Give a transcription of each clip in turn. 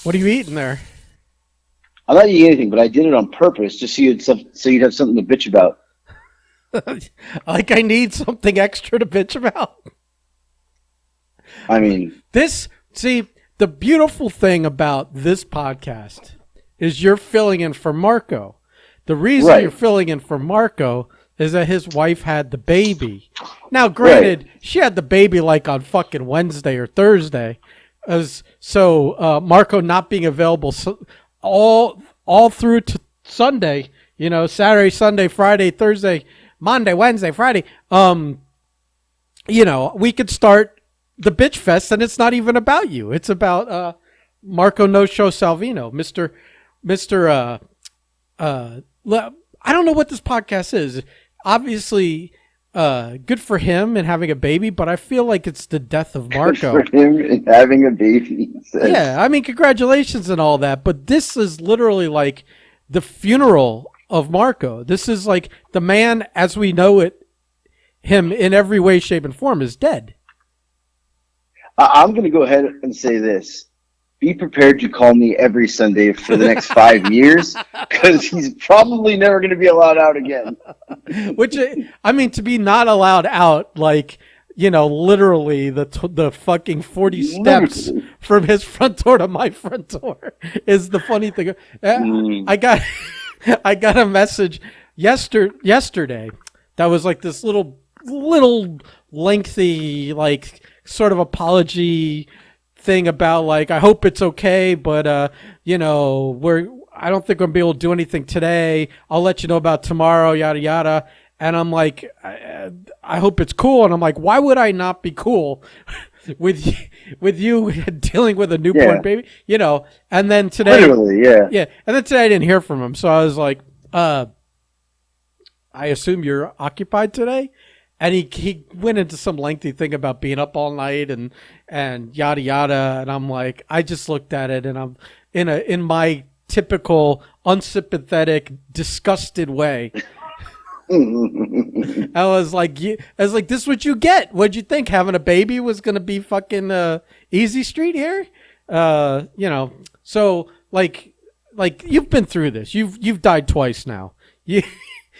What are you eating there? I'm not eating anything, but I did it on purpose just so you'd have something to bitch about. Like I need something extra to bitch about. I mean, See, the beautiful thing about this podcast is you're filling in for Marco. The reason you're right, filling in for Marco is that his wife had the baby. Now, right. granted, she had the baby like on fucking Wednesday or Thursday. Marco not being available all through to Sunday, Saturday, Sunday, Friday, Thursday, Monday, Wednesday, Friday. We could start the bitch fest, and it's not even about you. It's about Marco No Show Salvino, Mister. I don't know what this podcast is. Obviously, good for him and having a baby, but I feel like it's the death of Marco. For him and having a baby. Yeah, I mean, congratulations and all that, but this is literally like the funeral of Marco. This is like the man as we know it, him in every way, shape, and form is dead. I'm going to go ahead and say this. Be prepared to call me every Sunday for the next 5 years, because he's probably never going to be allowed out again. Which, I mean, to be not allowed out, like, literally the fucking 40 steps from his front door to my front door is the funny thing. I got I got a message yesterday that was like this little lengthy, like, sort of apology thing about like, I hope it's okay, but I don't think I'm gonna be able to do anything today. I'll let you know about tomorrow, yada yada. And I'm like, I hope it's cool. And I'm like, why would I not be cool with you dealing with a newborn baby? And then today, literally, yeah. And then today I didn't hear from him, so I was like, I assume you're occupied today. And he went into some lengthy thing about being up all night and yada yada. And I'm like, I just looked at it and I'm in my typical unsympathetic, disgusted way. I was like, this is what you get. What'd you think? Having a baby was gonna be fucking easy street here? So like you've been through this. You've died twice now.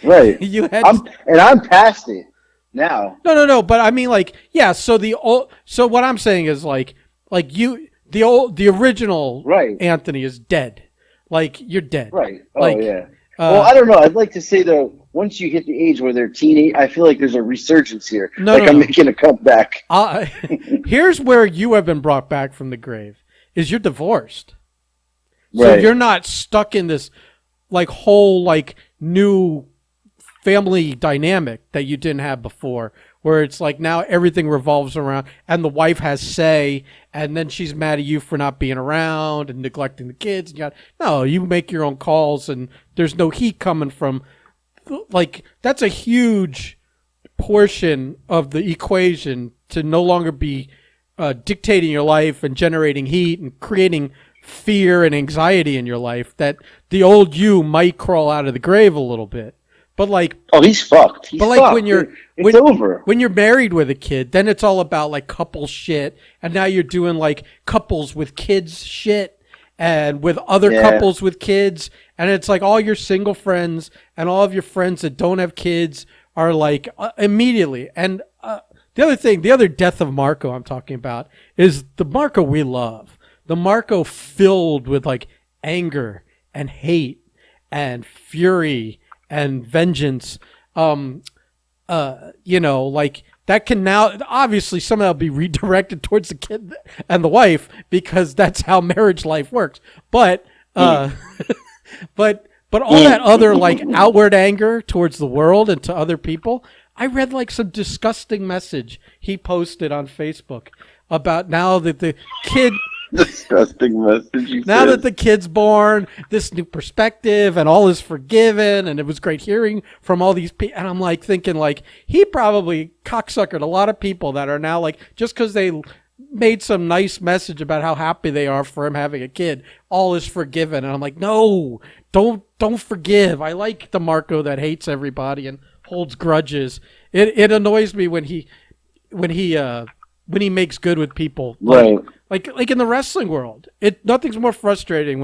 right. I'm past it now. No. But I mean, like, yeah. So what I'm saying is like the original right. Anthony is dead. Like, you're dead. Right. Oh, like, yeah. Well, I don't know. I'd like to say, though, once you hit the age where they're teenage, I feel like there's a resurgence here. I'm making a comeback. Here's where you have been brought back from the grave, is you're divorced. So right. you're not stuck in this, like, whole, like, new family dynamic that you didn't have before, where it's like now everything revolves around, and the wife has say, and then she's mad at you for not being around and neglecting the kids. No, you make your own calls, and there's no heat coming from, like, that's a huge portion of the equation to no longer be dictating your life and generating heat and creating fear and anxiety in your life, that the old you might crawl out of the grave a little bit. But like, oh, he's fucked. He's fucked. It's over. When you're married with a kid, then it's all about like couple shit, and now you're doing like couples with kids shit, and with other couples with kids, and it's like all your single friends and all of your friends that don't have kids are like immediately. And the other death of Marco I'm talking about is the Marco we love, the Marco filled with like anger and hate and fury and vengeance, like that can now obviously somehow be redirected towards the kid and the wife, because that's how marriage life works. But but all that other like outward anger towards the world and to other people. I read like some disgusting message he posted on Facebook about now that the kid. Disgusting message. Now that the kid's born, this new perspective and all is forgiven, and it was great hearing from all these people. And I'm like thinking, like, he probably cocksuckered a lot of people that are now like, just because they made some nice message about how happy they are for him having a kid, all is forgiven. And I'm like, no, don't forgive. I like the Marco that hates everybody and holds grudges. It annoys me when he when he makes good with people. Right. Like in the wrestling world, nothing's more frustrating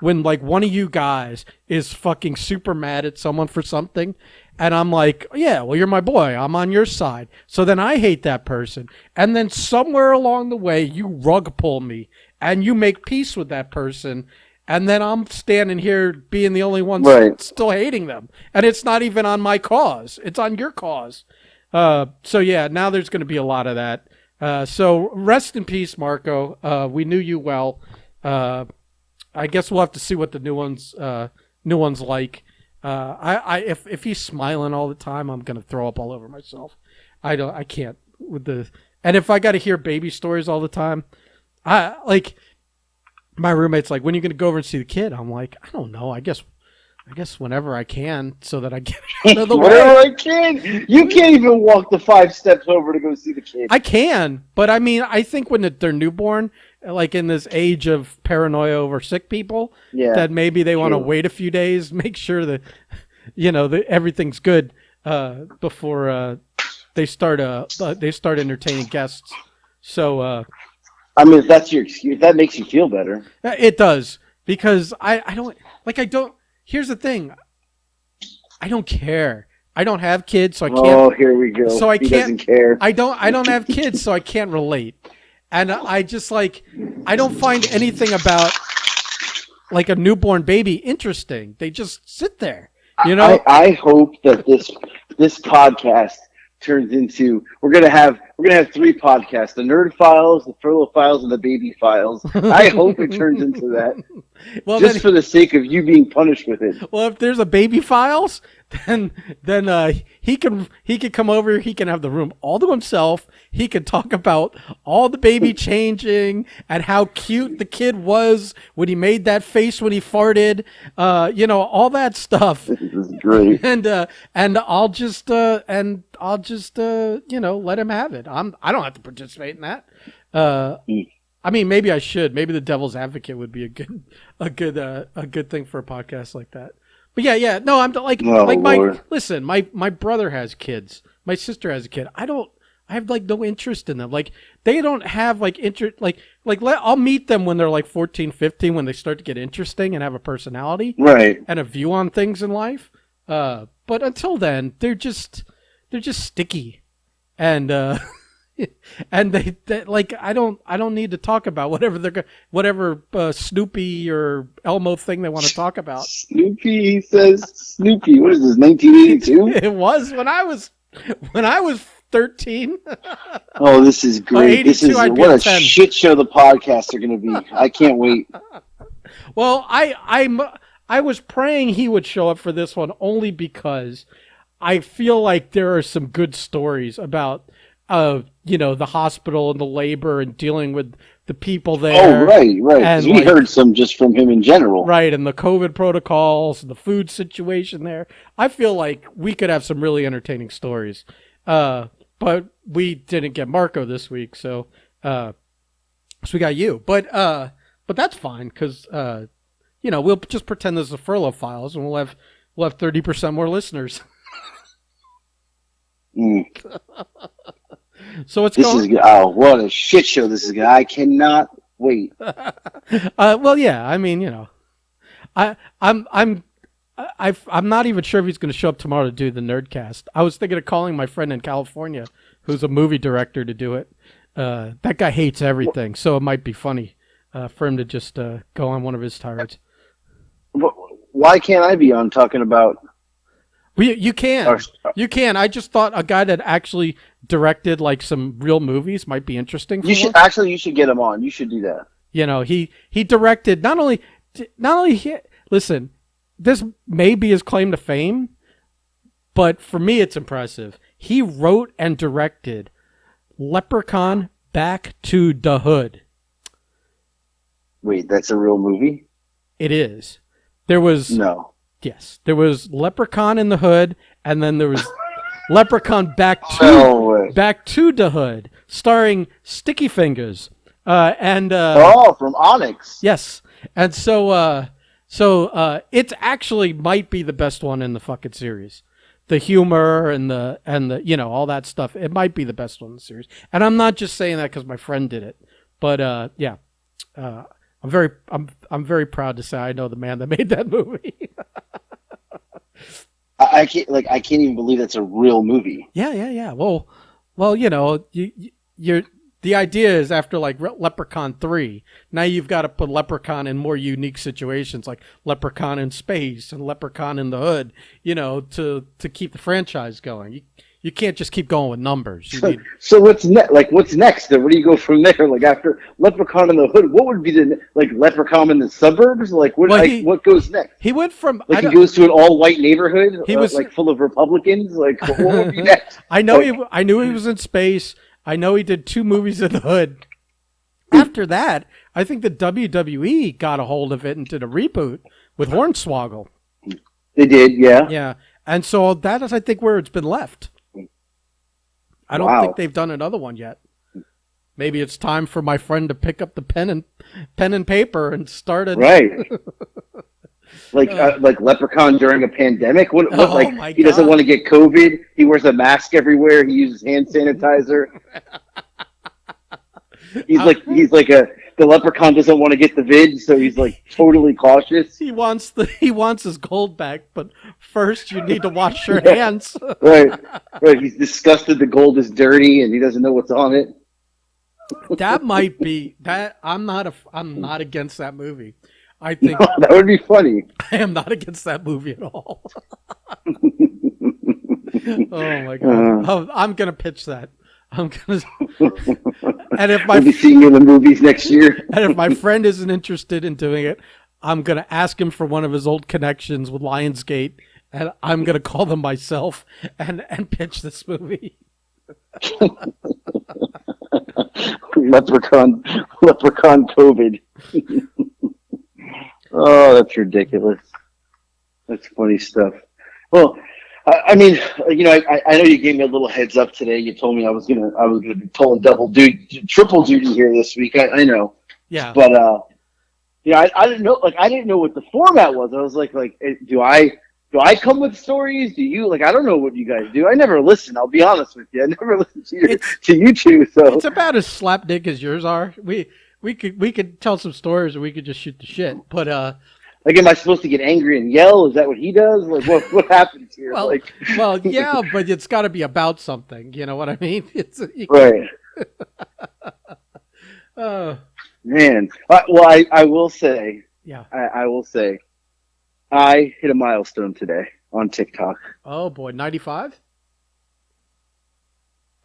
when like one of you guys is fucking super mad at someone for something, and I'm like, yeah, well, you're my boy, I'm on your side. So then I hate that person, and then somewhere along the way you rug pull me and you make peace with that person, and then I'm standing here being the only one still hating them, and it's not even on my cause, it's on your cause. So yeah, now there's going to be a lot of that. So rest in peace, Marco. We knew you well. I guess we'll have to see what the new one's like. If he's smiling all the time, I'm gonna throw up all over myself. I can't with and if I got to hear baby stories all the time, like my roommate's like, when are you gonna go over and see the kid? I'm like, I don't know. I guess whenever I can, so that I get out of the way. Whenever I can. You can't even walk the 5 steps over to go see the kid. I can, but I mean, I think when they're newborn, like in this age of paranoia over sick people, that maybe they want to wait a few days, make sure that that everything's good before they start entertaining guests. So, I mean, if that's your excuse, that makes you feel better. It does, because I don't. Here's the thing. I don't care. I don't have kids, so I can't. Oh, here we go. So he doesn't care. I don't have kids, so I can't relate. And I just I don't find anything about like a newborn baby interesting. They just sit there, I hope that this podcast turns into we're gonna have 3 podcasts: the Nerd Files, the Furlough Files, and the Baby Files. I hope it turns into that. Well, just for the sake of you being punished with it. Well, if there's a Baby Files, then he can come over. He can have the room all to himself. He can talk about all the baby changing and how cute the kid was when he made that face when he farted. All that stuff. This is great. And I'll just let him have it. I don't have to participate in that. I mean, maybe I should. Maybe the devil's advocate would be a good thing for a podcast like that. But yeah. No, I'm like listen. My brother has kids. My sister has a kid. I have like no interest in them. Like they don't have like interest. I'll meet them when they're like 14, 15, when they start to get interesting and have a personality, right, and a view on things in life. But until then, they're just sticky, and and they like I don't need to talk about whatever Snoopy or Elmo thing they want to talk about. Snoopy, he says. Snoopy, what is this, 1982? It was when I was 13. Oh, this is great. This is what a 10. Shit show the podcasts are going to be. I can't wait. Well, I was praying he would show up for this one only because I feel like there are some good stories about the hospital and the labor and dealing with the people there. Oh, right. And we heard some just from him in general. Right, and the COVID protocols and the food situation there. I feel like we could have some really entertaining stories. But we didn't get Marco this week, so we got you. But that's fine, because we'll just pretend this is the Furlough Files, and we'll have 30% more listeners. So what a shit show this is. I cannot wait. Well, yeah. I mean, I'm not even sure if he's going to show up tomorrow to do the Nerdcast. I was thinking of calling my friend in California, who's a movie director, to do it. That guy hates everything, so it might be funny for him to just go on one of his tirades. Why can't I be on talking about? You can. You can. I just thought a guy that actually directed like some real movies might be interesting. You should get him on. You should do that. He directed not only listen. This may be his claim to fame, but for me, it's impressive. He wrote and directed Leprechaun Back to the Hood. Wait, that's a real movie? It is. There was... No. Yes. There was Leprechaun in the Hood, and then there was Leprechaun Back to the Hood, starring Sticky Fingers. From Onyx. Yes. And so it actually might be the best one in the fucking series. the humor and the all that stuff. It might be the best one in the series. And I'm not just saying that because my friend did it, but yeah, I'm very proud to say I know the man that made that movie. I can't even believe that's a real movie. Yeah. Well, you're the idea is after like Leprechaun 3, now you've got to put Leprechaun in more unique situations like Leprechaun in space and Leprechaun in the Hood, to keep the franchise going. You can't just keep going with numbers. So what's next? Like, what's next? Where do you go from there? Like, after Leprechaun in the Hood, what would be Leprechaun in the suburbs? Like, what goes next? He went from he goes to an all-white neighborhood. He was full of Republicans. Like, what would be next? I knew he was in space. I know he did 2 movies in the Hood. After that, I think the WWE got a hold of it and did a reboot with Hornswoggle. They did, yeah. Yeah, and so that is, I think, where it's been left. I don't think they've done another one yet. Maybe it's time for my friend to pick up the pen and paper and start it. Right. Like Leprechaun during a pandemic. He doesn't want to get COVID. He wears a mask everywhere. He uses hand sanitizer. The Leprechaun doesn't want to get the vid, so he's like totally cautious. He wants his gold back, but first you need to wash your hands. Right. He's disgusted the gold is dirty and he doesn't know what's on it. That might be that. I'm not against that movie. I think that would be funny. I am not against that movie at all. Oh my god! I'm gonna pitch that. And if we'll be seeing you in the movies next year. And if my friend isn't interested in doing it, I'm gonna ask him for one of his old connections with Lionsgate, and I'm gonna call them myself and pitch this movie. Leprechaun COVID. Oh, that's ridiculous. That's funny stuff. Well, I mean, I know you gave me a little heads up today. You told me I was gonna be pulling triple duty here this week. I know. Yeah. But I didn't know. Like, I didn't know what the format was. I was like, do I come with stories? Do you? Like, I don't know what you guys do. I never listen. I'll be honest with you. I never listen to you two. So it's about as slapdick as yours are. We could tell some stories, or we could just shoot the shit. But like, am I supposed to get angry and yell? Is that what he does? Like, what happens here? Well, yeah, but it's got to be about something. You know what I mean? Right. Man. Well, I will say. Yeah. I will say, I hit a milestone today on TikTok. Oh boy, 95.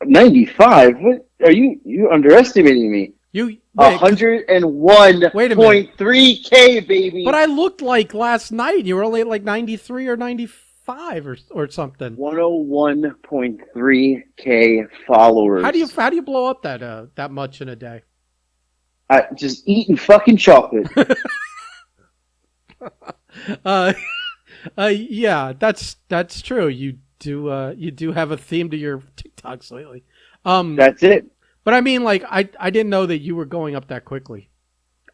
95? What are you underestimating me? 101.3K, baby. But I looked like last night you were only at like 93 or 95 or something. 101.3K followers. How do you blow up that much in a day? Just eating fucking chocolate. Yeah, that's true. You do have a theme to your TikToks lately. That's it. But I mean, like, I didn't know that you were going up that quickly.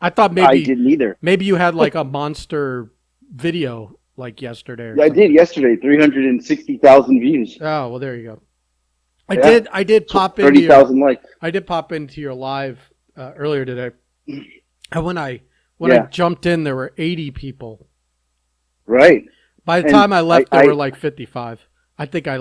I thought maybe I didn't either. Maybe you had like a monster video like yesterday. I did yesterday. 360,000 views. Oh well, there you go. I did pop into 30,000 likes. I did pop into your live earlier today, and when I jumped in, there were 80 people. Right. By the time I left, there were like 55. I think I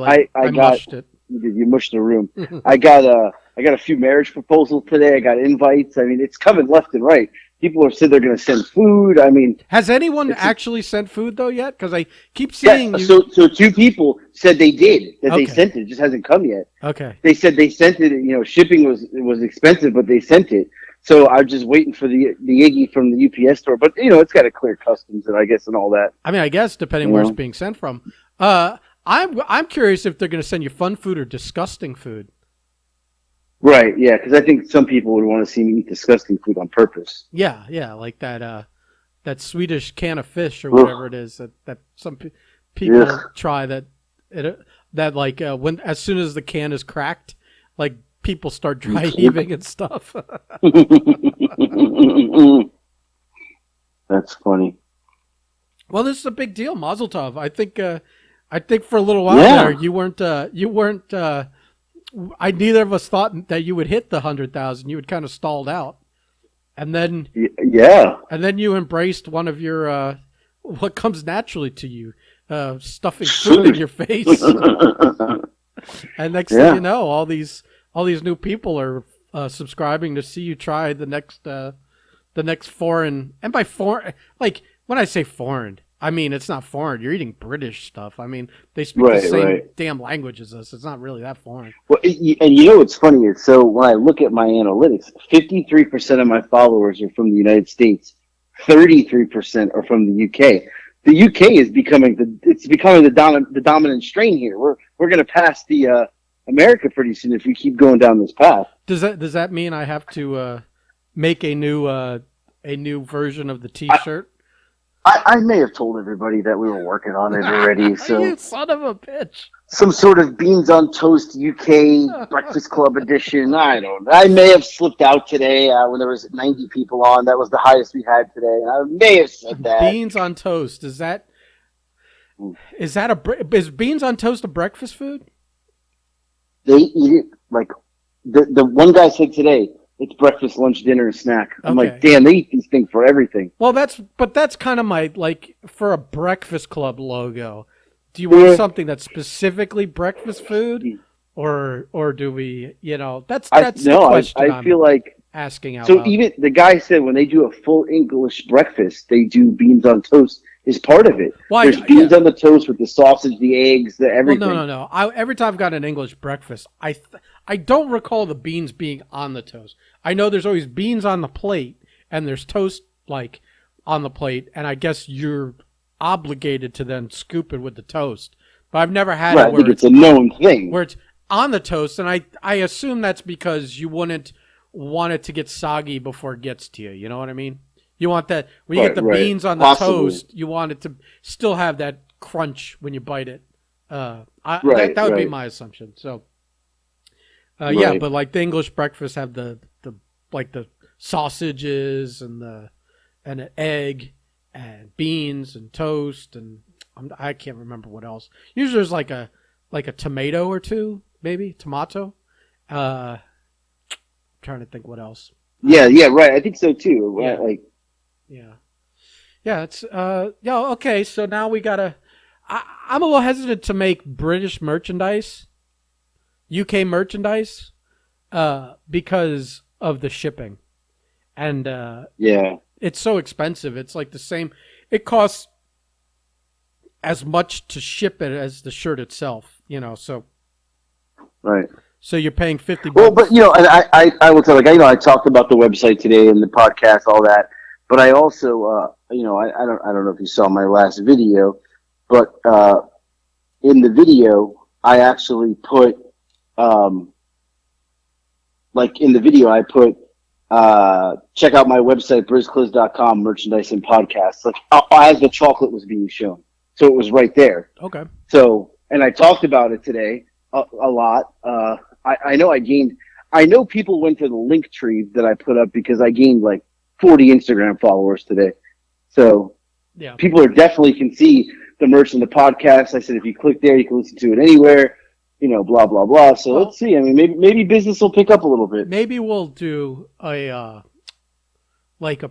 mushed it. You mushed the room. I got a few marriage proposals today. I got invites. I mean, it's coming left and right. People have said they're going to send food. I mean, has anyone actually sent food though yet? Because I keep seeing. Yeah, so 2 people said they did. They sent it. It just hasn't come yet. Okay. They said they sent it. Shipping was expensive, but they sent it. So I'm just waiting for the Iggy from the UPS store. But it's got to clear customs and all that. I mean, I guess depending where it's being sent from. I'm curious if they're going to send you fun food or disgusting food. Right, yeah, because I think some people would want to see me eat disgusting food on purpose. Yeah, like that Swedish can of fish or whatever it is that some people try that when as soon as the can is cracked, like people start dry heaving and stuff. That's funny. Well, this is a big deal, Mazel Tov. I think I think for a little while there, you weren't. I neither of us thought that you would hit the 100,000. You had kind of stalled out, and then you embraced one of your what comes naturally to you, stuffing food in your face. And next thing you know, all these new people are subscribing to see you try the next foreign. And by foreign, like when I say foreign, I mean it's not foreign. You're eating British stuff. I mean they speak the same damn language as us. It's not really that foreign. Well, and you know what's funny is, so when I look at my analytics, 53% of my followers are from the United States, 33% are from the UK. The UK is becoming the dominant strain here. We're going to pass the America pretty soon if we keep going down this path. Does that mean I have to make a new version of the T-shirt? I may have told everybody that we were working on it already. So you son of a bitch! Some sort of beans on toast UK Breakfast Club edition. I don't know. I may have slipped out today when there was 90 people on. That was the highest we had today. I may have said that. Beans on toast. Is beans on toast a breakfast food? They eat it like the one guy said today. It's breakfast, lunch, dinner, and snack. I'm like, damn, they eat these things for everything. Well, that's kind of my, like, for a Breakfast Club logo. Do you want something that's specifically breakfast food, or do we, that's the question I feel like asking out so loud. Even the guy said when they do a full English breakfast, they do beans on toast is part of it. Well, there's beans on the toast with the sausage, the eggs, the everything. Well, no. Every time I've got an English breakfast, I don't recall the beans being on the toast. I know there's always beans on the plate and there's toast like on the plate, and I guess you're obligated to then scoop it with the toast. But I've never had it where it's a known thing where it's on the toast, and I assume that's because you wouldn't want it to get soggy before it gets to you. You know what I mean? You want that when you get the beans on the toast, you want it to still have that crunch when you bite it. That would be my assumption. So, yeah, but like the English breakfast have the sausages and an egg and beans and toast, and I can't remember what else. Usually there's like a tomato or two, maybe tomato. I'm trying to think what else. Yeah, right. I think so too. Yeah. It's okay. So now we gotta. I'm a little hesitant to make British merchandise, UK merchandise, because of the shipping, and it's so expensive. It's like the same. It costs as much to ship it as the shirt itself. So right. So you're paying $50. Well, but and I will tell I talked about the website today and the podcast, all that. But I also, I don't know if you saw my last video, but in the video, I actually put, check out my website, brizclizz.com, merchandise and podcasts. Like, as the chocolate was being shown. So it was right there. Okay. So, and I talked about it today a lot. I know people went to the link tree that I put up because I gained like 40 Instagram followers today. So yeah, people definitely can see the merch in the podcast. I said, if you click there, you can listen to it anywhere, blah, blah, blah. So let's see. I mean, maybe business will pick up a little bit. Maybe we'll do a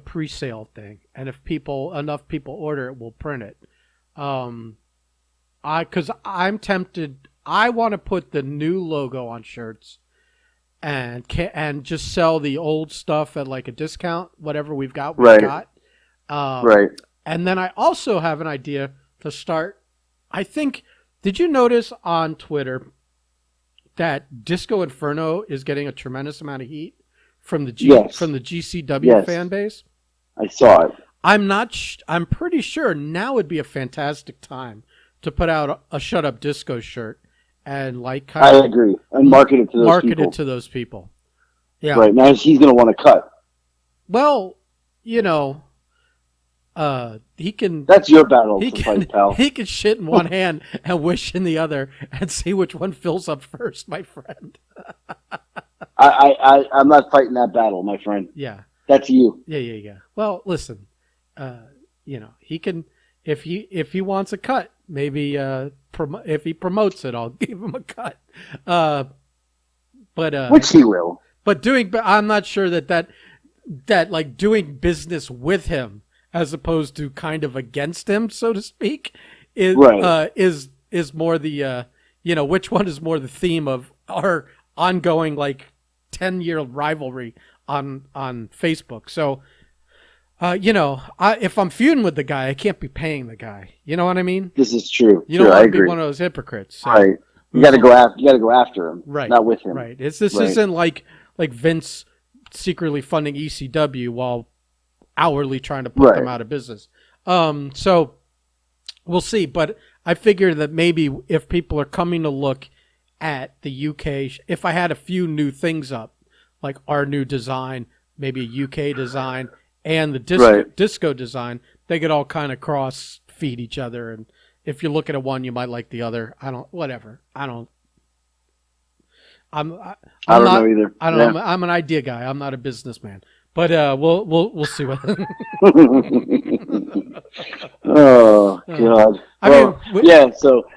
pre-sale thing. And if enough people order it, we'll print it. Cause I'm tempted. I want to put the new logo on shirts and just sell the old stuff at like a discount, whatever we've got. Right. And then I also have an idea to start. I think, did you notice on Twitter that Disco Inferno is getting a tremendous amount of heat from the GCW fan base? I saw it. I'm pretty sure now would be a fantastic time to put out a Shut Up Disco shirt. And I agree. And market it to those people. Yeah. Right. Now he's going to want to cut. Well, he can. That's your battle to fight, pal. He can shit in one hand and wish in the other and see which one fills up first, my friend. I'm not fighting that battle, my friend. Yeah. That's you. Yeah. Well, listen, he can, if he wants a cut, maybe if he promotes it, I'll give him a cut. But Which he will. But I'm not sure that like doing business with him as opposed to kind of against him, so to speak, is Right. Is more the which one is more the theme of our ongoing like 10-year rivalry on Facebook. So if I'm feuding with the guy, I can't be paying the guy. You know what I mean? This is true. You don't want to be one of those hypocrites. So. Right. You got to go after him. Right. Not with him. Right. This isn't like Vince secretly funding ECW while hourly trying to put them out of business. So we'll see. But I figure that maybe if people are coming to look at the UK, if I had a few new things up, like our new design, maybe a UK design, and the disco design, they could all kind of cross feed each other. And if you're looking at one, you might like the other. I'm not know either. I don't know. I'm an idea guy. I'm not a businessman. But we'll see what. Oh God. So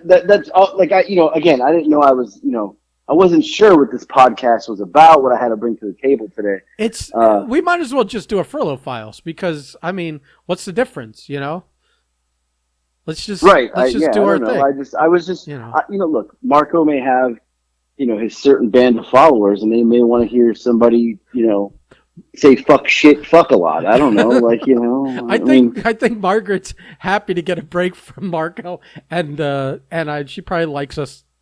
that's all. Like again, I didn't know I was. I wasn't sure what this podcast was about. What I had to bring to the table today. It's we might as well just do a furlough files because what's the difference? Let's just do our thing. I was just look, Marco may have his certain band of followers, and they may want to hear somebody say fuck shit fuck a lot. I don't know, I think Margaret's happy to get a break from Marco, and she probably likes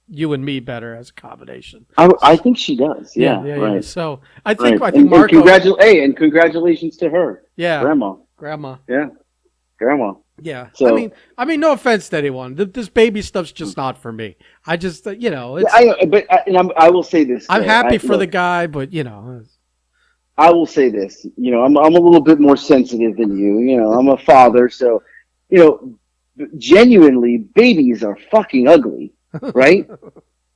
you and me better as a combination. I think she does. Yeah. Right. So I think Marco. And congratulations to her. Yeah. Grandma. Yeah. Grandma. Yeah. So, I mean, no offense to anyone. This baby stuff's just not for me. I just, I will say this. I'm happy for the guy, but I will say this. I'm a little bit more sensitive than you. I'm a father, so genuinely, babies are fucking ugly, right?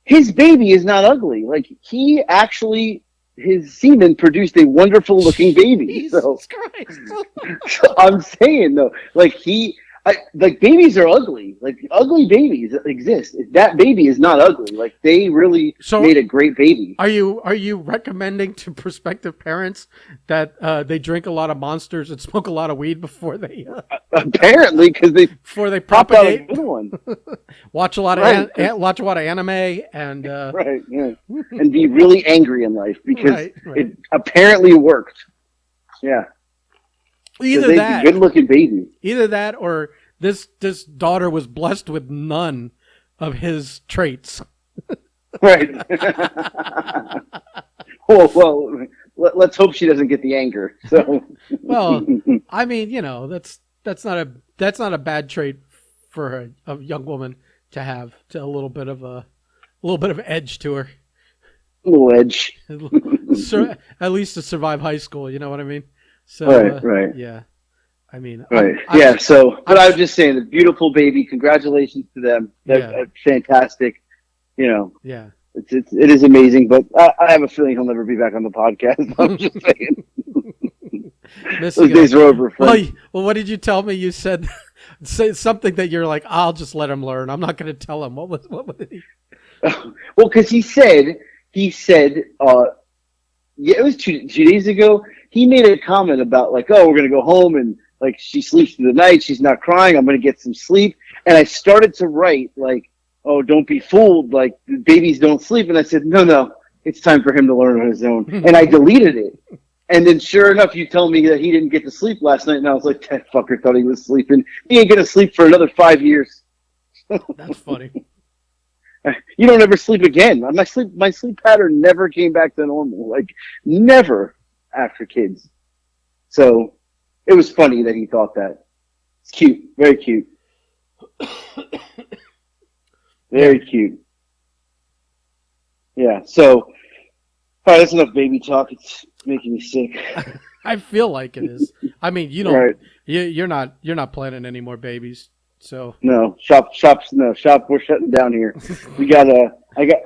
His baby is not ugly. Like he actually. His semen produced a wonderful looking baby. Jesus Christ. So I'm saying though, babies are ugly. Like ugly babies exist. That baby is not ugly. Like they really made a great baby. Are you recommending to prospective parents that they drink a lot of Monsters and smoke a lot of weed before they apparently before they propagate? Out a good one. watch a lot of anime and right, yeah, and be really angry in life because it apparently worked. Yeah. Either that, good looking baby. Either that, or this daughter was blessed with none of his traits. Right. well, let's hope she doesn't get the anger. So. Well, I mean, that's not a bad trait for a young woman to have. A little bit of edge to her. A little edge. At least to survive high school. You know what I mean? So, right. Yeah. I mean, right. But I was just saying, a beautiful baby. Congratulations to them. They're fantastic. Yeah. It is amazing, but I have a feeling he'll never be back on the podcast. I'm just saying. Those days are over. Well, what did you tell me? You said something that you're like, I'll just let him learn. I'm not going to tell him. What was he? Well, because he said, it was two days ago. He made a comment about we're going to go home and she sleeps through the night. She's not crying. I'm going to get some sleep. And I started to write oh, don't be fooled. Babies don't sleep. And I said, no, it's time for him to learn on his own. And I deleted it. And then sure enough, you tell me that he didn't get to sleep last night. And I was like, that fucker thought he was sleeping. He ain't going to sleep for another 5 years. That's funny. You don't ever sleep again. My sleep pattern never came back to normal. Never after kids. So it was funny that he thought that. It's cute. Very cute. Very cute. Yeah. So, all right, that's enough baby talk. It's making me sick. I feel like it is. I mean, you don't. Right. You're not planning any more babies. So no shop. We're shutting down here. We got I got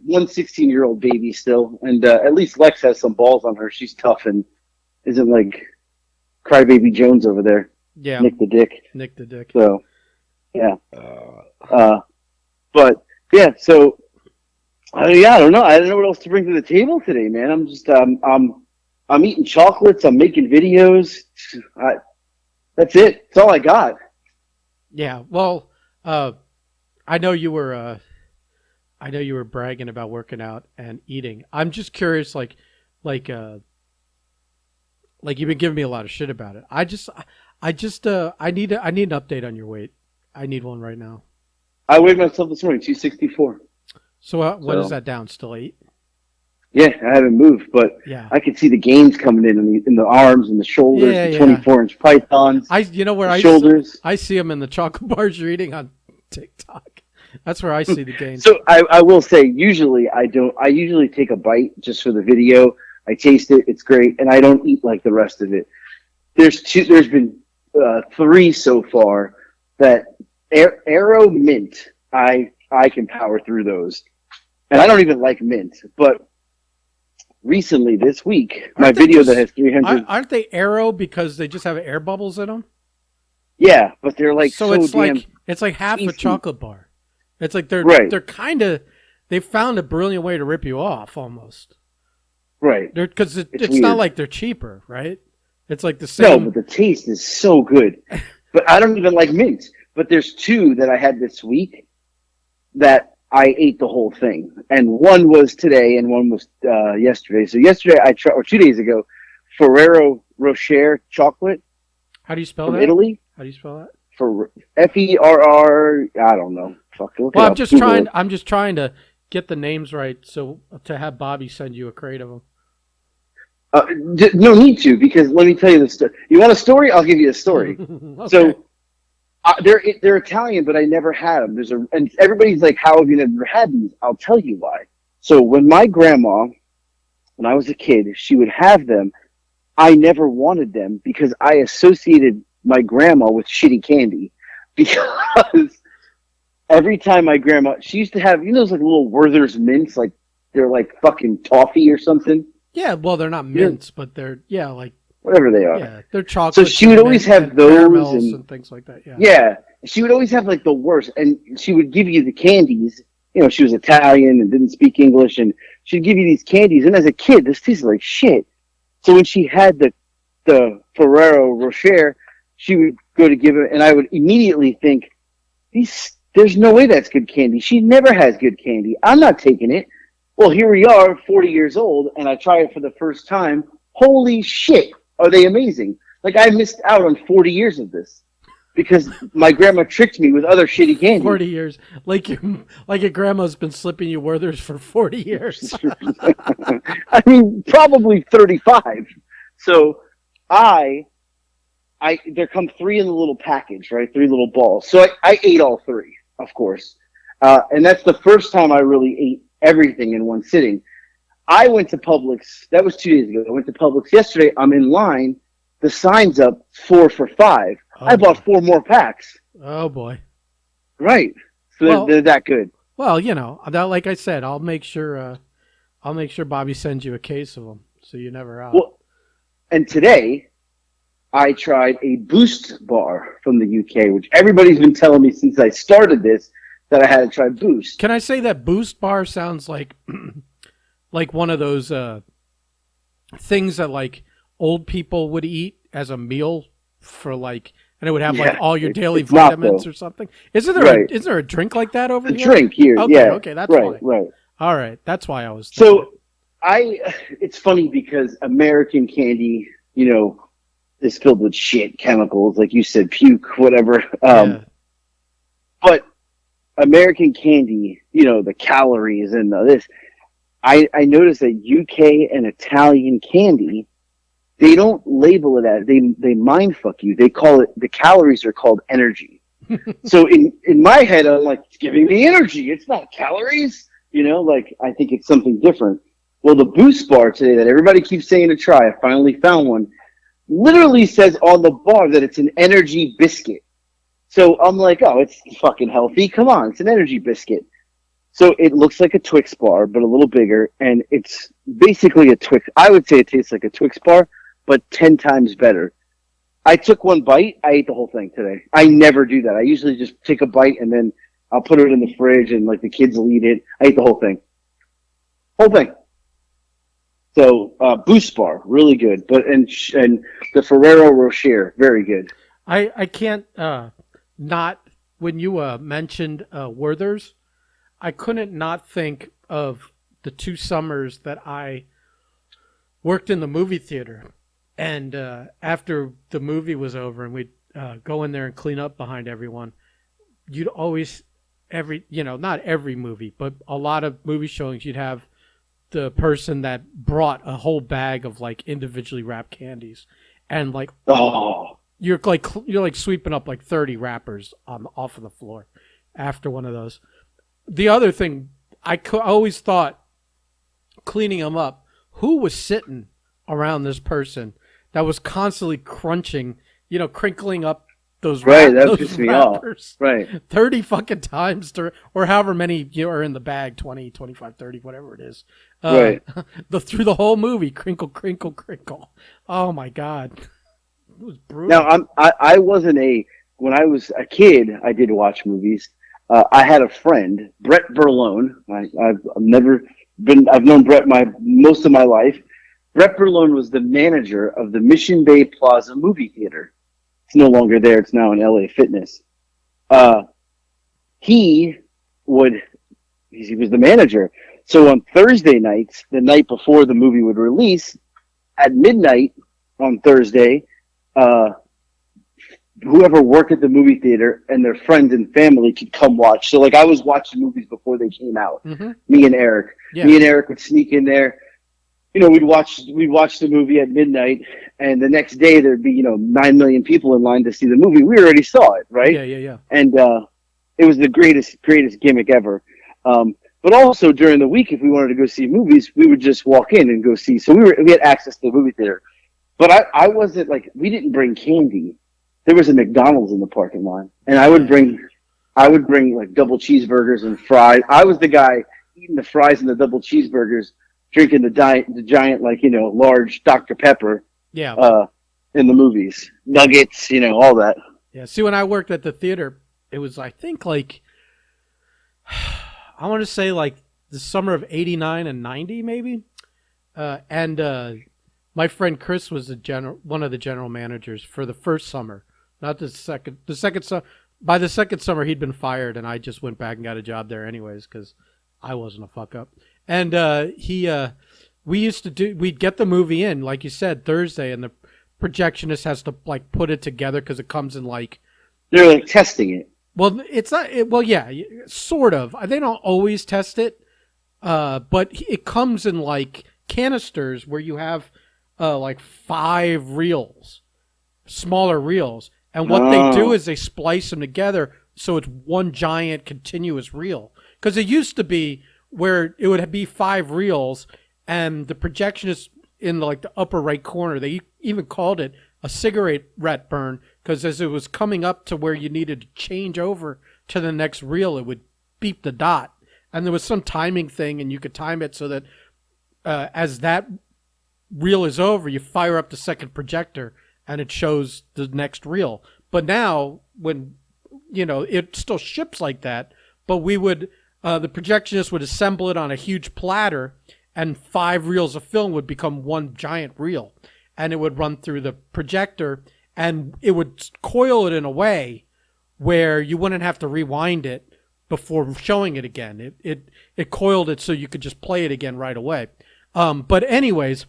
one 16-year-old baby still, and at least Lex has some balls on her. She's tough and isn't like crybaby Jones over there. Yeah, Nick the Dick. So Yeah. But yeah, so yeah, I don't know. I don't know what else to bring to the table today, man. I'm just I'm eating chocolates. I'm making videos. That's it. That's all I got. Yeah. Well, uh, I know you were. I know you were bragging about working out and eating. I'm just curious, like, uh, like you've been giving me a lot of shit about it. I need an update on your weight. I need one right now. I weighed myself this morning, 264. So what is So that down? Still 8? yeah, I haven't moved, but Yeah. I could see the gains coming in the arms and the shoulders, Yeah, the yeah. 24-inch pythons, You know where the shoulders. I see them in the chocolate bars you're eating on TikTok. That's where I see the gains. So I will say, usually I don't. I usually take a bite just for the video. I taste it; it's great, and I don't eat like the rest of it. There's two. There's been three so far that Arrow Mint. I can power through those, and I don't even like mint. But recently, this week, my Aren't they video that just has 300. aren't they arrow because they just have air bubbles in them? Yeah, but they're like So so damn it's like half a tasty. chocolate bar. It's like Right. they're kind of they found a brilliant way to rip you off almost. Right. They're because It's it's not weird. like they're cheaper, right? It's like the No, same. but the taste is so good. But I don't even like mint. But there's two that I had this week that I ate the whole thing, and one was today, and one was yesterday. So yesterday I tried, or 2 days ago, Ferrero Rocher chocolate How do you spell from that? Italy. How do you spell that? For Ferr, I don't know. Fuck, look Well, it up. Google it. I'm just trying to get the names right, so to have Bobby send you a crate of them. No need to, because let me tell you the story. You want a story? I'll give you a story. Okay. So they're Italian, but I never had them. And everybody's like, "How have you never had these?" I'll tell you why. So when my grandma, when I was a kid, she would have them. I never wanted them because I associated my grandma with shitty candy. Because every time my grandma, she used to have, those like little Werther's mints, like they're like fucking toffee or something. Yeah, well, they're not You know, mints, but they're like whatever they are. yeah, they're chocolate. So she would always have and those caramels and and things like that. Yeah. yeah, she would always have like the worst, and she would give you the candies. She was Italian and didn't speak English, and she'd give you these candies. And as a kid, this tasted like shit. So when she had the Ferrero Rocher, she would go to give it, and I would immediately think, there's no way that's good candy. She never has good candy. I'm not taking it. Well, here we are, 40 years old, and I try it for the first time. Holy shit, are they amazing? Like, I missed out on 40 years of this because my grandma tricked me with other shitty candy. 40 years, like your grandma's been slipping you Werther's for 40 years. I mean, probably 35. So there come three in the little package, right? 3 little balls. So I ate all 3, of course. And that's the first time I really ate everything in one sitting. I went to Publix. That was 2 days ago. I went to Publix yesterday. I'm in line. The sign's up 4 for $5. Oh, I bought 4 more packs. Oh boy. Right. So Well, they're that good. Well, like I said, I'll make sure Bobby sends you a case of them, so you're never out. Well, and today I tried a Boost bar from the UK, which everybody's been telling me since I started this that I had to try Boost. Can I say that Boost bar sounds like like one of those things that like old people would eat as a meal for like, and it would have like all your daily it's not, vitamins though. or something. Isn't Right. there a drink like that over A here? drink here, Okay, yeah. okay, that's right, why. right. All right, that's why I was thinking. So it's funny because American candy, is filled with shit, chemicals, like you said, puke, whatever. Yeah. But American candy, the calories and this, I noticed that UK and Italian candy, they don't label it as, they mind fuck you. They call it, the calories are called energy. So in my head, I'm like, it's giving me energy. It's not calories. Like I think it's something different. Well, the Boost bar today that everybody keeps saying to try, I finally found one, literally says on the bar that it's an energy biscuit. So I'm like, oh, it's fucking healthy. Come on, it's an energy biscuit. So it looks like a Twix bar, but a little bigger, and it's basically a Twix. I would say it tastes like a Twix bar, but 10 times better. I took one bite. I ate the whole thing today. I never do that. I usually just take a bite and then I'll put it in the fridge and like the kids will eat it. I ate the whole thing. Whole thing. So Boost Bar, really good. But and the Ferrero Rocher, very good. I can't not when you mentioned Werther's, I couldn't not think of the 2 summers that I worked in the movie theater. And after the movie was over and we'd go in there and clean up behind everyone, you'd always, not every movie, but a lot of movie showings, you'd have the person that brought a whole bag of like individually wrapped candies. And like, you're like sweeping up like 30 wrappers off of the floor after one of those. The other thing, I always thought cleaning them up, who was sitting around this person that was constantly crunching, crinkling up those that pissed me off. Right. 30 fucking times or however many are in the bag, 20, 25, 30, whatever it is. Right. Through the whole movie, crinkle, crinkle, crinkle. Oh my God. It was brutal. Now I wasn't when I was a kid, I did watch movies. I had a friend, Brett Berlone. I've known Brett most of my life. Brett Berlone was the manager of the Mission Bay Plaza movie theater. It's no longer there. It's now in LA Fitness. He was the manager. So on Thursday nights, the night before the movie would release, at midnight on Thursday, whoever worked at the movie theater and their friends and family could come watch. So like I was watching movies before they came out. Mm-hmm. Me and Eric would sneak in there. We'd watch the movie at midnight, and the next day there'd be 9 million people in line to see the movie. We already saw it, right? Yeah. And it was the greatest gimmick ever. But also during the week, if we wanted to go see movies, we would just walk in and go see. So we had access to the movie theater. But I wasn't we didn't bring candy. There was a McDonald's in the parking lot, and I would bring like double cheeseburgers and fries. I was the guy eating the fries and the double cheeseburgers, drinking the giant large Dr. Pepper. Yeah. In the movies, nuggets, all that. Yeah. See, when I worked at the theater, it was I think I want to say like the summer of '89 and '90 maybe, and my friend Chris was one of the general managers for the first summer, not the second. By the second summer, he'd been fired, and I just went back and got a job there anyways because I wasn't a fuck up. And we'd get the movie in, like you said, Thursday, and the projectionist has to put it together because it comes in they're testing it. Well, it's not. Yeah, sort of. They don't always test it, but it comes in canisters where you have 5 reels, smaller reels, and what they do is they splice them together so it's one giant continuous reel. Because it used to be where it would be 5 reels, and the projectionist in the upper right corner, they even called it a cigarette burn, because as it was coming up to where you needed to change over to the next reel, it would beep the dot, and there was some timing thing, and you could time it so that as that reel is over, you fire up the second projector, and it shows the next reel. But now, when it still ships like that, but we would the projectionist would assemble it on a huge platter, and 5 reels of film would become one giant reel, and it would run through the projector, and it would coil it in a way where you wouldn't have to rewind it before showing it again. It coiled it so you could just play it again right away. But anyways,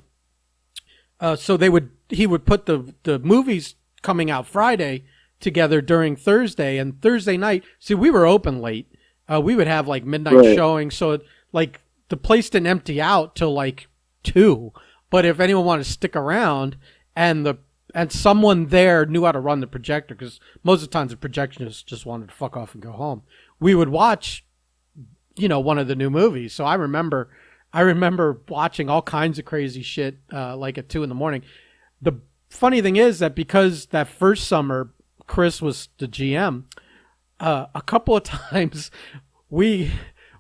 so he would put the movies coming out Friday together during Thursday, and Thursday night. See, we were open late. We would have midnight showing, so the place didn't empty out till 2. But if anyone wanted to stick around, and someone there knew how to run the projector, because most of the times the projectionists just wanted to fuck off and go home, we would watch, one of the new movies. So I remember watching all kinds of crazy shit, at 2 a.m. The funny thing is that because that first summer Chris was the GM, a couple of times we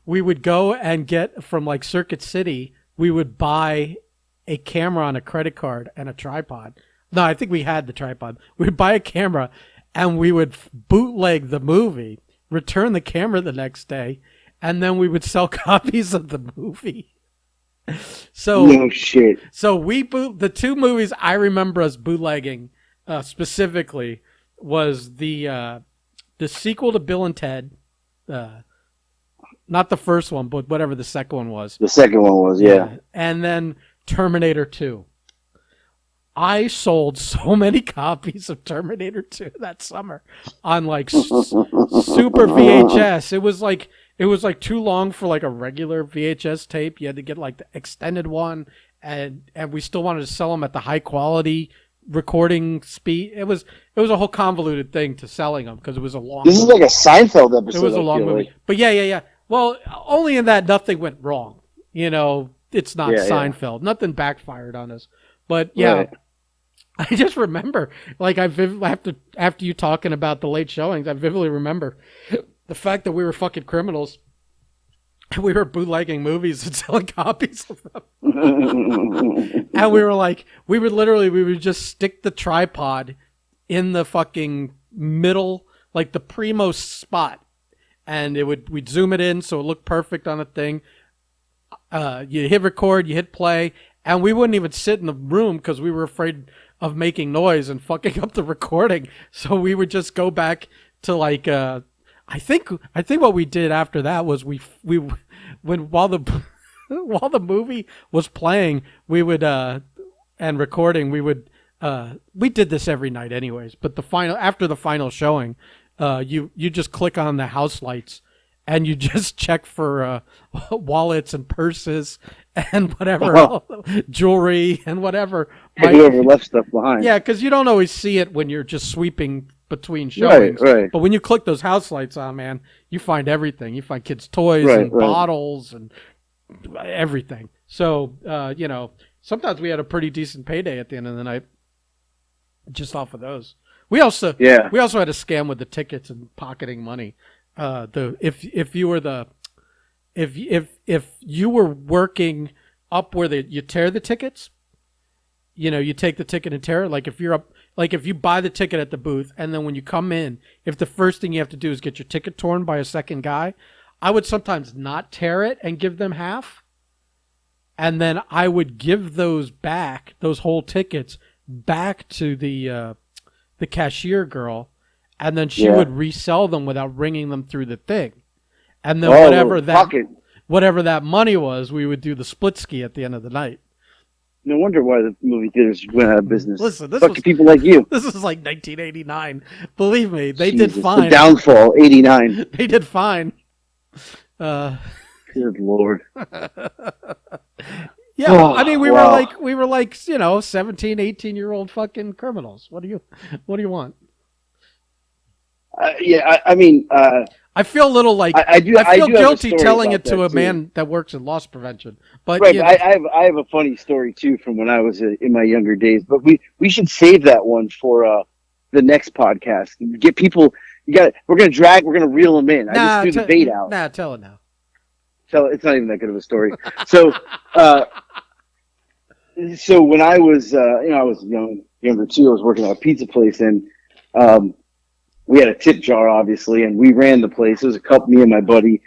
would go and get from Circuit City, we would buy a camera on a credit card and a tripod. No, I think we had the tripod. We'd buy a camera, and we would bootleg the movie, return the camera the next day, and then we would sell copies of the movie. So No shit. So the two movies I remember us bootlegging specifically was the sequel to Bill and Ted, not the first one, but whatever the second one was. The second one was, yeah. And then Terminator 2. I sold so many copies of Terminator 2 that summer on like super VHS. It was like too long for like a regular VHS tape. You had to get like the extended one, and we still wanted to sell them at the high quality recording speed. It was a whole convoluted thing to selling them because it was a long. This is like a Seinfeld episode. It was a long movie, but yeah. Well, only in that nothing went wrong. You know, it's not Seinfeld. Yeah. Nothing backfired on us. But yeah, right. I just remember, like after you talking about the late showings, I vividly remember the fact that we were fucking criminals. We were bootlegging movies and selling copies of them. And we would just stick the tripod in the fucking middle, like the primo spot. And we'd zoom it in so it looked perfect on a thing. You hit record, you hit play, and we wouldn't even sit in the room because we were afraid of making noise and fucking up the recording. So we would just go back to like, I think what we did after that was while the movie was playing, we would and recording, we did this every night anyways, but after the final showing, you just click on the house lights and you just check for wallets and purses and whatever jewelry and whatever. Whoever left stuff behind. Yeah, because you don't always see it when you're just sweeping between showings. Right. But when you click those house lights on, man, you find everything. You find kids' toys and bottles and everything. So, sometimes we had a pretty decent payday at the end of the night just off of those. We also had a scam with the tickets and pocketing money. If you were working up where you tear the tickets, you take the ticket and tear it. Like if you're up, like if you buy the ticket at the booth and then when you come in, if the first thing you have to do is get your ticket torn by a second guy, I would sometimes not tear it and give them half. And then I would give those whole tickets back to the cashier girl, and then she would resell them without ringing them through the thing. And then whatever that money was, we would do the split ski at the end of the night. No wonder why the movie theaters went out of business. Listen, people like you. This is like 1989. Believe me, they did fine. The downfall, 89. They did fine. Good Lord. Yeah, I mean, we were like 17, 18-year-old fucking criminals. What do you want? I feel a little like I feel guilty telling it to a man that works in loss prevention. But right, I have a funny story too from when I was in my younger days. But we should save that one for the next podcast. Get people. We're gonna reel them in. I just threw the bait out. Nah, tell it now. It's not even that good of a story. So, so when I was, I was younger too. I was working at a pizza place, and we had a tip jar, obviously, and we ran the place. It was me and my buddy.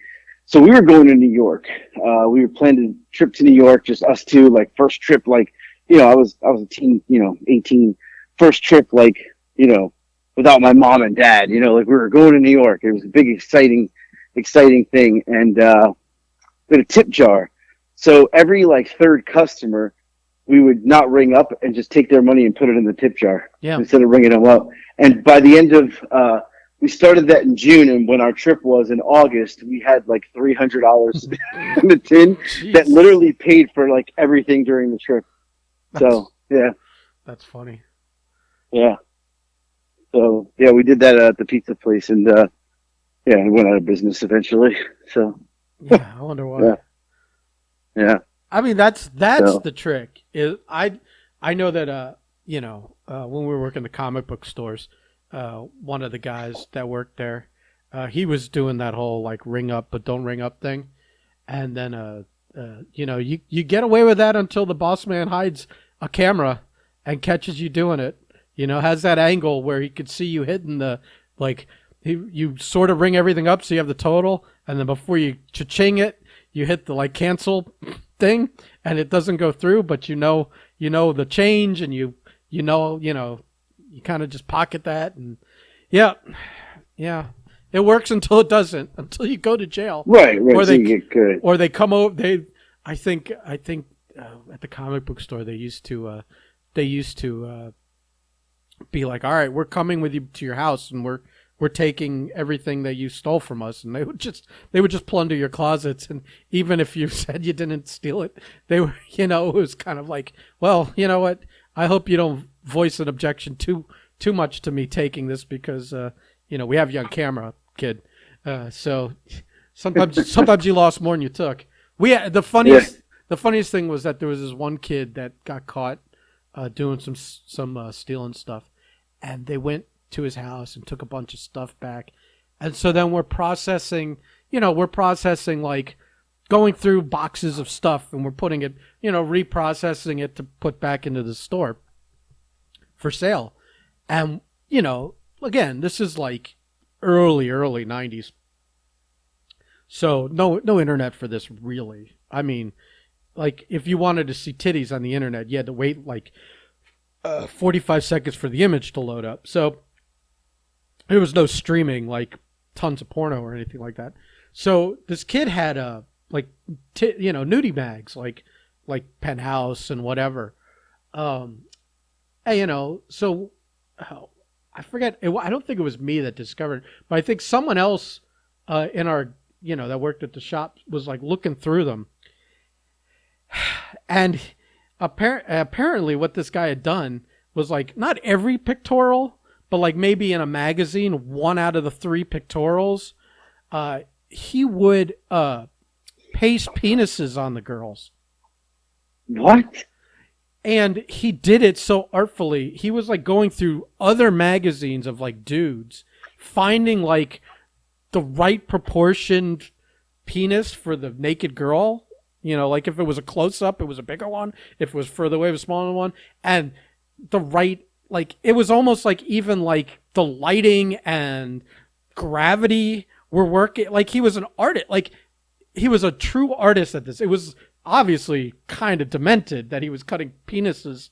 So we were going to New York. We were planning a trip to New York, just us two, like first trip, like, I was a teen, 18, first trip, like, without my mom and dad, like we were going to New York. It was a big, exciting thing. And, we had a tip jar. So every like third customer, we would not ring up and just take their money and put it in the tip jar instead of ringing them up. And by the end of, we started that in June, and when our trip was in August, we had like $300 in the tin that literally paid for like everything during the trip. That's funny. Yeah. So we did that at the pizza place, and it went out of business eventually. So yeah, I wonder why. Yeah. I mean, that's the trick. I know that when we were working the comic book stores, one of the guys that worked there, he was doing that whole like ring up but don't ring up thing, and then you get away with that until the boss man hides a camera, and catches you doing it. Has that angle where he could see you hitting the, like, you sort of ring everything up so you have the total, and then before you cha-ching it, you hit the, like, cancel thing, and it doesn't go through, but you know the change, and you kind of just pocket that, and yeah, it works until it doesn't, until you go to jail, right? Or so they you get good. Or they come over. I think at the comic book store they used to be like, all right, we're coming with you to your house, and we're taking everything that you stole from us, and they would just plunder your closets, and even if you said you didn't steal it, they were, it was kind of like, well, you know what, I hope you don't voice an objection too much to me taking this, because we have you on camera, kid. So sometimes you lost more than you took. The funniest thing was that there was this one kid that got caught doing some stealing stuff, and they went to his house and took a bunch of stuff back. And so then we're processing like going through boxes of stuff, and we're putting it, reprocessing it to put back into the store for sale. And, again, this is like early 90s. So no internet for this, really. I mean, like, if you wanted to see titties on the internet, you had to wait like 45 seconds for the image to load up. So there was no streaming, like tons of porno or anything like that. So this kid had nudie mags, like Penthouse and whatever. And, so I forget. I don't think it was me that discovered it, but I think someone else in our, that worked at the shop was like looking through them. And apparently what this guy had done was, like, not every pictorial, but like maybe in a magazine, 1 out of the 3 pictorials, he would paste penises on the girls. What? And he did it so artfully. He was like going through other magazines of like dudes, finding like the right proportioned penis for the naked girl. Like if it was a close-up, it was a bigger one. If it was further away, it was a smaller one. And the right, like, it was almost like even like the lighting and gravity were working. Like, he was an artist. Like, he was a true artist at this. It was obviously kind of demented that he was cutting penises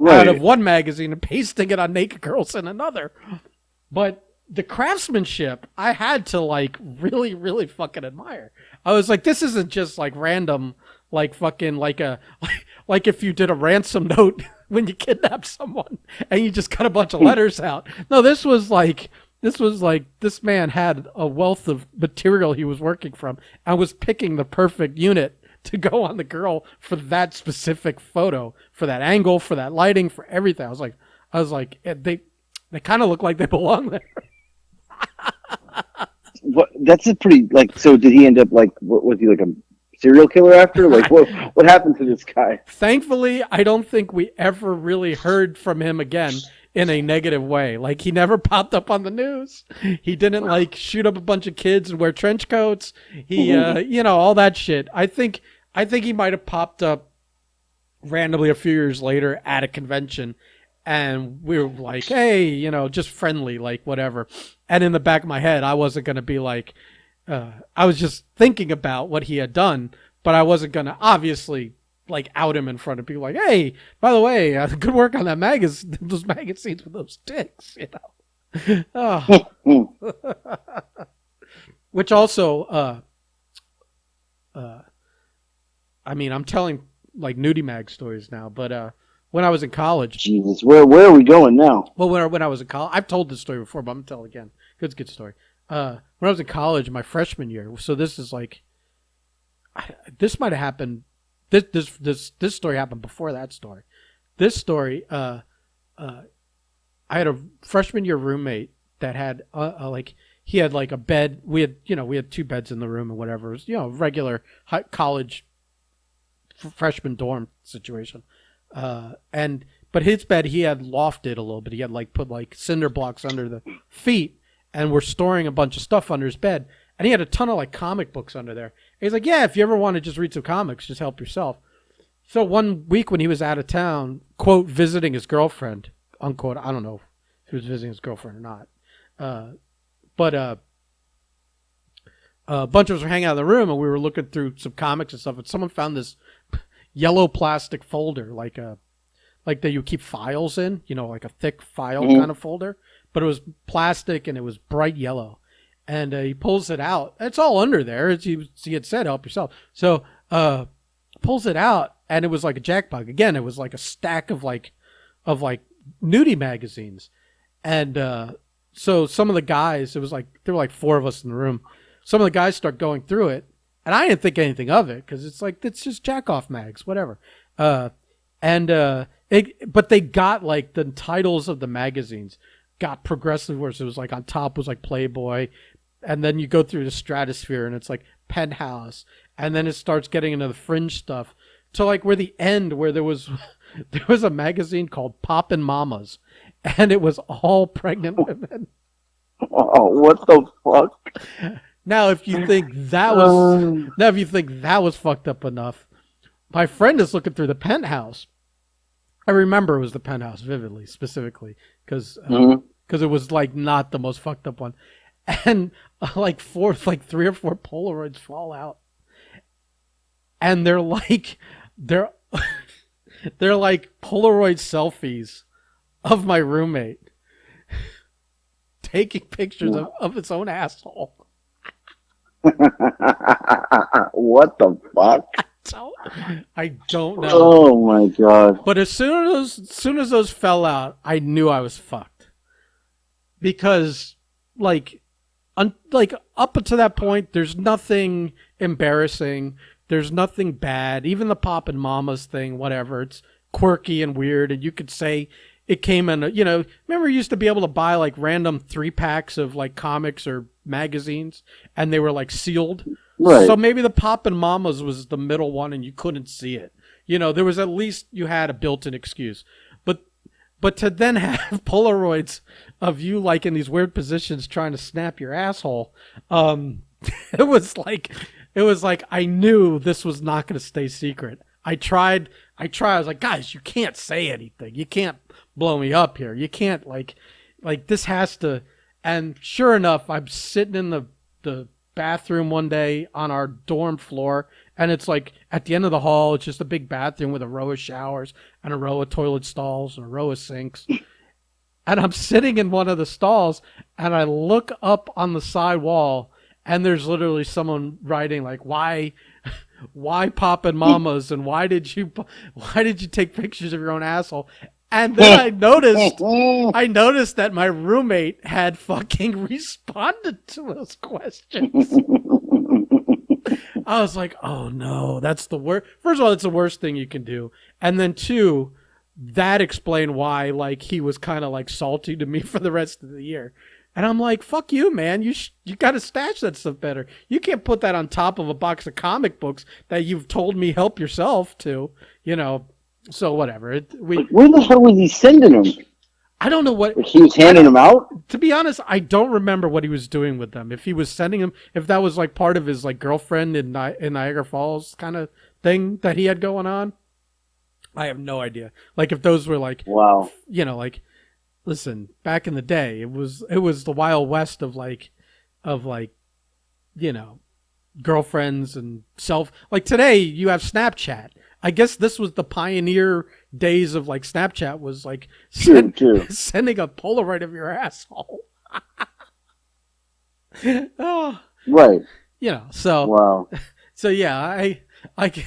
out of one magazine and pasting it on naked girls in another. But the craftsmanship, I had to like really, really fucking admire. I was like, this isn't just like random, like fucking like if you did a ransom note when you kidnap someone and you just cut a bunch of letters out. No, this was like this man had a wealth of material he was working from and was picking the perfect unit to go on the girl for that specific photo, for that angle, for that lighting, for everything. I was like, they kind of look like they belong there. What? That's a pretty, like. So did he end up like? What, was he like a serial killer after? Like, what happened to this guy? Thankfully, I don't think we ever really heard from him again in a negative way. Like, he never popped up on the news. He didn't like shoot up a bunch of kids and wear trench coats. He, all that shit. I think he might have popped up randomly a few years later at a convention. And we were like, hey, just friendly, like whatever. And in the back of my head, I wasn't going to be like, I was just thinking about what he had done, but I wasn't going to obviously like out him in front of people like, hey, by the way, good work on that those magazines with those dicks, Oh. Which also, I mean, I'm telling like nudie mag stories now, but, when I was in college. Jesus, where are we going now? Well, when I was in college, I've told this story before, but I'm going to tell it again. It's a good story. When I was in college, my freshman year, so this is like, this might have happened. This story happened before that story. This story, I had a freshman year roommate that had he had like a bed. We had 2 beds in the room and whatever. It was, regular college freshman dorm situation. But his bed, he had lofted a little bit. He had like put like cinder blocks under the feet, and we're storing a bunch of stuff under his bed. And he had a ton of like comic books under there. And he's like, yeah, if you ever want to just read some comics, just help yourself. So one week when he was out of town, quote, visiting his girlfriend, unquote, I don't know if he was visiting his girlfriend or not, but a bunch of us were hanging out in the room and we were looking through some comics and stuff, and someone found this yellow plastic folder, like that you keep files in, like a thick file kind of folder, but it was plastic and it was bright yellow. And he pulls it out. It's all under there. As he had said, help yourself. So pulls it out, and it was like a jackpot. Again, it was like a stack of like nudie magazines. And so some of the guys, there were like 4 of us in the room. Some of the guys start going through it, and I didn't think anything of it because it's just jack-off mags, whatever. But they got like the titles of the magazines got progressively worse. It was like on top was like Playboy, and then you go through the stratosphere and it's like Penthouse, and then it starts getting into the fringe stuff to like where the end where there was a magazine called Poppin' Mamas, and it was all pregnant women. Oh, what the fuck? Now, if you think that was fucked up enough, my friend is looking through the Penthouse. I remember it was the Penthouse vividly, specifically, because it was like not the most fucked up one, and like 3 or 4 Polaroids fall out, and they're like Polaroid selfies of my roommate taking pictures of his own asshole. What the fuck? I don't know. Oh my god! But as soon as those fell out, I knew I was fucked, because like up to that point, there's nothing embarrassing. There's nothing bad. Even the Poppin' Mamas thing, whatever, it's quirky and weird, and you could say it came in. Remember you used to be able to buy like random 3-packs of like comics or magazines, and they were like sealed. Right. So maybe the Poppin' Mamas was the middle one, and you couldn't see it. There was at least you had a built-in excuse. But to then have Polaroids of you like in these weird positions trying to snap your asshole, it was like I knew this was not going to stay secret. I tried. I was like, guys, you can't say anything. You can't blow me up here. You can't like this has to. And sure enough, I'm sitting in the bathroom one day on our dorm floor, and it's like at the end of the hall, it's just a big bathroom with a row of showers and a row of toilet stalls and a row of sinks. And I'm sitting in one of the stalls, and I look up on the side wall, and there's literally someone writing like, why Poppin' Mamas, and why did you take pictures of your own asshole? And then I noticed that my roommate had fucking responded to those questions. I was like, oh no, that's the worst. First of all, it's the worst thing you can do. And then 2, that explained why like he was kind of like salty to me for the rest of the year. And I'm like, fuck you, man. You got to stash that stuff better. You can't put that on top of a box of comic books that you've told me help yourself to, So whatever. Where the hell was he sending them? I don't know what he was handing them out. To be honest, I don't remember what he was doing with them. If he was sending them, if that was like part of his like girlfriend in Niagara Falls kind of thing that he had going on, I have no idea. Like if those were like, wow, like, listen, back in the day, it was the Wild West of girlfriends and like today you have Snapchat. I guess this was the pioneer days of like Snapchat was like sending a Polaroid of your asshole. Oh, right. So wow. So yeah, I like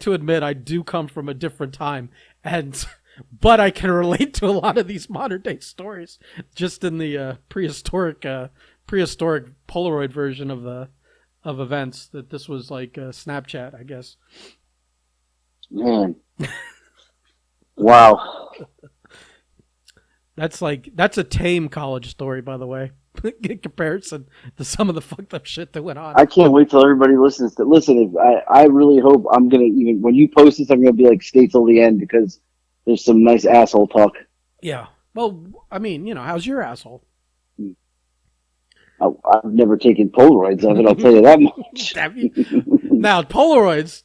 to admit I do come from a different time, but I can relate to a lot of these modern day stories just in the prehistoric Polaroid version of events, that this was like Snapchat, I guess. Man. Wow. That's a tame college story, by the way, in comparison to some of the fucked up shit that went on. I can't wait till everybody listens to listen. I really hope I'm gonna, even when you post this, I'm gonna be like, stay till the end, because there's some nice asshole talk. Yeah. Well, I mean, how's your asshole? I've never taken Polaroids of it, I'll tell you that much. Now Polaroids.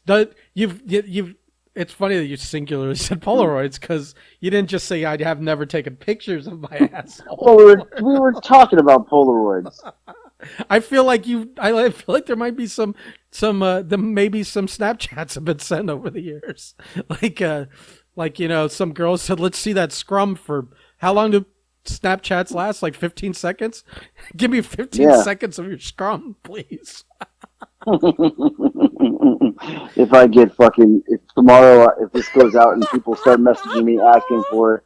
You've. It's funny that you singularly said Polaroids because you didn't just say I have never taken pictures of my asshole. Well, we were talking about Polaroids. I feel like there might be some maybe some Snapchats have been sent over the years. Some girls said, "Let's see that Scrum for how long do Snapchats last? Like 15 seconds? Give me 15 seconds of your Scrum, please." If tomorrow, if this goes out and people start messaging me asking for it.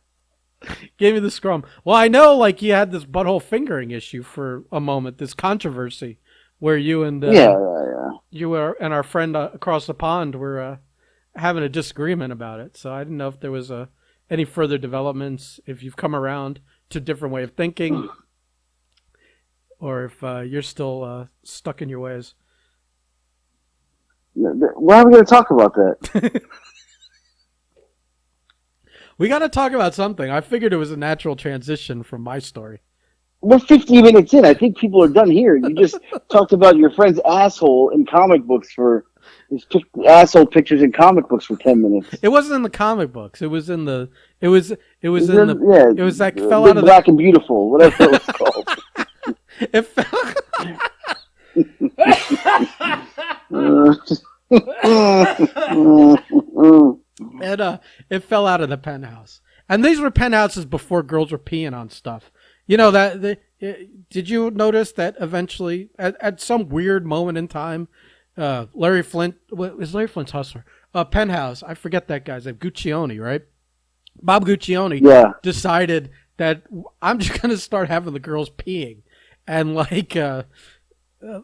Gave me the Scrum. Well, I know, like, you had this butthole fingering issue for a moment, this controversy, where you and you were and our friend across the pond were having a disagreement about it. So I didn't know if there was any further developments, if you've come around to a different way of thinking, or if you're still stuck in your ways. Why are we going to talk about that? We got to talk about something. I figured it was a natural transition from my story. We're 50 minutes in. I think people are done here. You just talked about your friend's asshole in comic books for his asshole pictures in comic books for 10 minutes. It wasn't in the comic books. It was in the. It was like fell out of Black and Beautiful, whatever it was called. It fell. And it fell out of the penthouse. And these were penthouses before girls were peeing on stuff. You know that? Did you notice that eventually, at some weird moment in time, Larry Flint, what was Larry Flint's Hustler? Penthouse, I forget that guy's name, Guccione, right? Bob Guccione decided that I'm just going to start having the girls peeing. And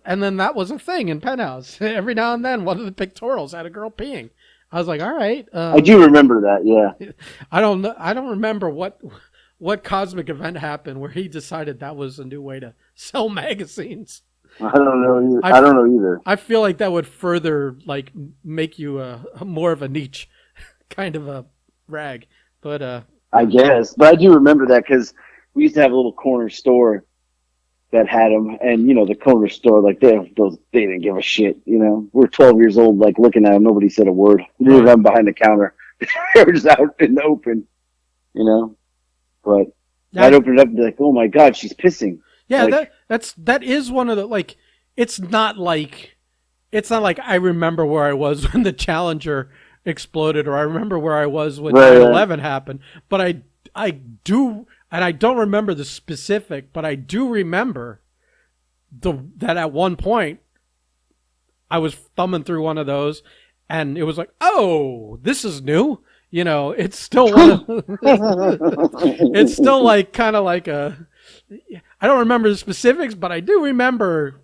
and then that was a thing in Penthouse. Every now and then, one of the pictorials had a girl peeing. I was like, all right. I do remember that, yeah. I don't remember what cosmic event happened where he decided that was a new way to sell magazines. I don't know. I don't know either. I feel like that would further make you more of a niche kind of a rag. But I guess, but I do remember that because we used to have a little corner store that had them, and the corner store, like they didn't give a shit. We're 12 years old, like looking at them, nobody said a word. We were them behind the counter. They were just out in the open, But I'd open it up and be like, "Oh my God, she's pissing." Yeah, that is one of the It's not like I remember where I was when the Challenger exploded, or I remember where I was when 9/11 happened. But I do. And I don't remember the specific, but I do remember that at one point I was thumbing through one of those, and it was like, "Oh, this is new." It's still it's still kind of like a. I don't remember the specifics, but I do remember.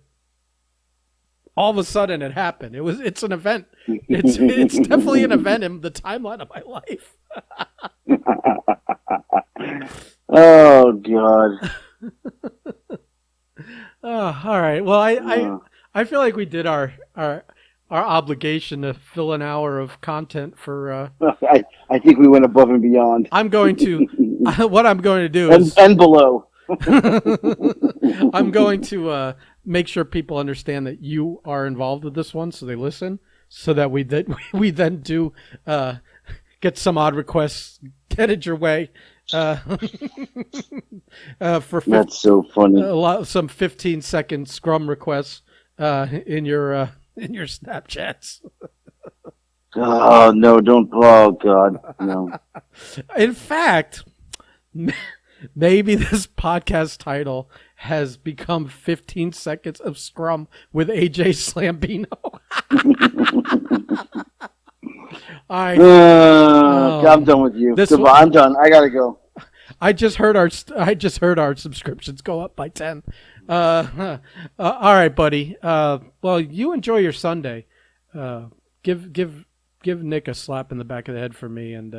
All of a sudden, it happened. It's an event. It's definitely an event in the timeline of my life. Oh God. Oh, all right. Well, I feel like we did our obligation to fill an hour of content for. I think we went above and beyond. I'm going to. What I'm going to do is and below. I'm going to make sure people understand that you are involved with this one, so they listen, so that we then do get some odd requests headed your way. That's so funny. Some 15-second Scrum requests in your Snapchats. Oh no! Don't! Oh God! No. In fact, maybe this podcast title has become 15 seconds of Scrum with AJ Slambino. I'm done with you. I'm done. I gotta go. I just heard our subscriptions go up by 10. All right, buddy. Well, you enjoy your Sunday. Give Nick a slap in the back of the head for me, and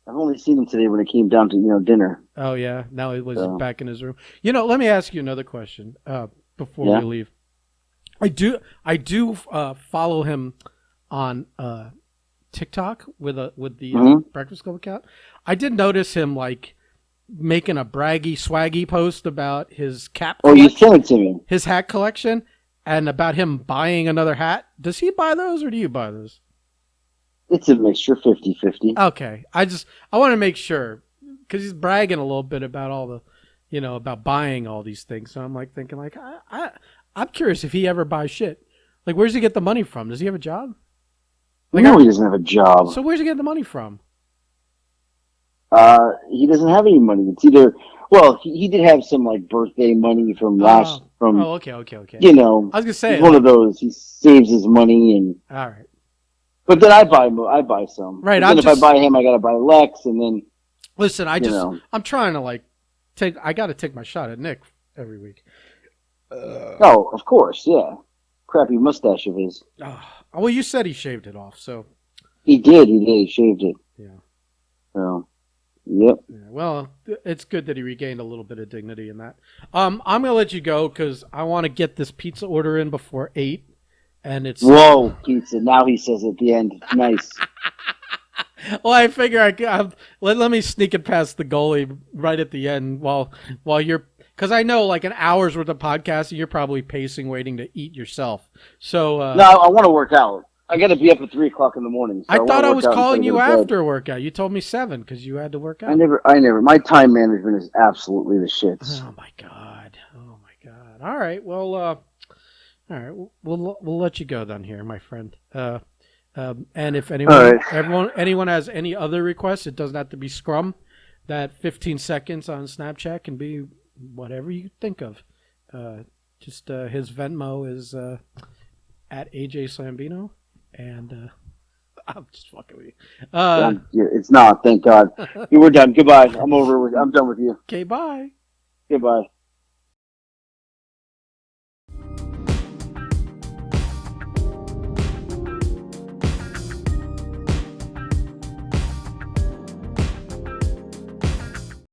I've only seen him today when it came down to dinner. Oh yeah, now he was back in his room. Let me ask you another question before we leave. I do follow him on TikTok with the Breakfast Club account. I did notice him making a braggy swaggy post about his cap. Oh, you sent it to me. His hat collection, and about him buying another hat. Does he buy those or do you buy those? It's a mixture, 50-50. Okay, I want to make sure because he's bragging a little bit about all the, about buying all these things. So I'm like thinking like I'm curious if he ever buys shit. Like, where's he get the money from? Does he have a job? Like, No, he doesn't have a job. So where's he get the money from? He doesn't have any money. It's either he did have some like birthday money from okay. You know, I was gonna say he's one of those. He saves his money and. All right. But then I buy some. Right. Then if I buy him, I gotta buy Lex, and then. Listen, I'm trying to like I gotta take my shot at Nick every week. Oh, of course, yeah. Crappy mustache of his. Well, you said he shaved it off, so. He did. He shaved it. Yeah. So. Yep. Yeah, well, it's good that he regained a little bit of dignity in that. I'm gonna let you go because I want to get this pizza order in before 8, and it's. Whoa, pizza! Now he says at the end, nice. Well, I figure let me sneak it past the goalie right at the end while you're, because I know like an hour's worth of podcasting, you're probably pacing, waiting to eat yourself. So. No, I want to work out. I got to be up at 3:00 in the morning. So I thought I was calling you after a workout. You told me 7 because you had to work out. I never. My time management is absolutely the shits. Oh my god. All right. Well, all right. We'll let you go then here, my friend. And if anyone has any other requests, it doesn't have to be Scrum. That 15 seconds on Snapchat can be whatever you think of. Just his Venmo is at AJ Slambino. And I'm just fucking with you. It's not, thank God. We're done. Goodbye. I'm over. I'm done with you. Okay, bye. Goodbye.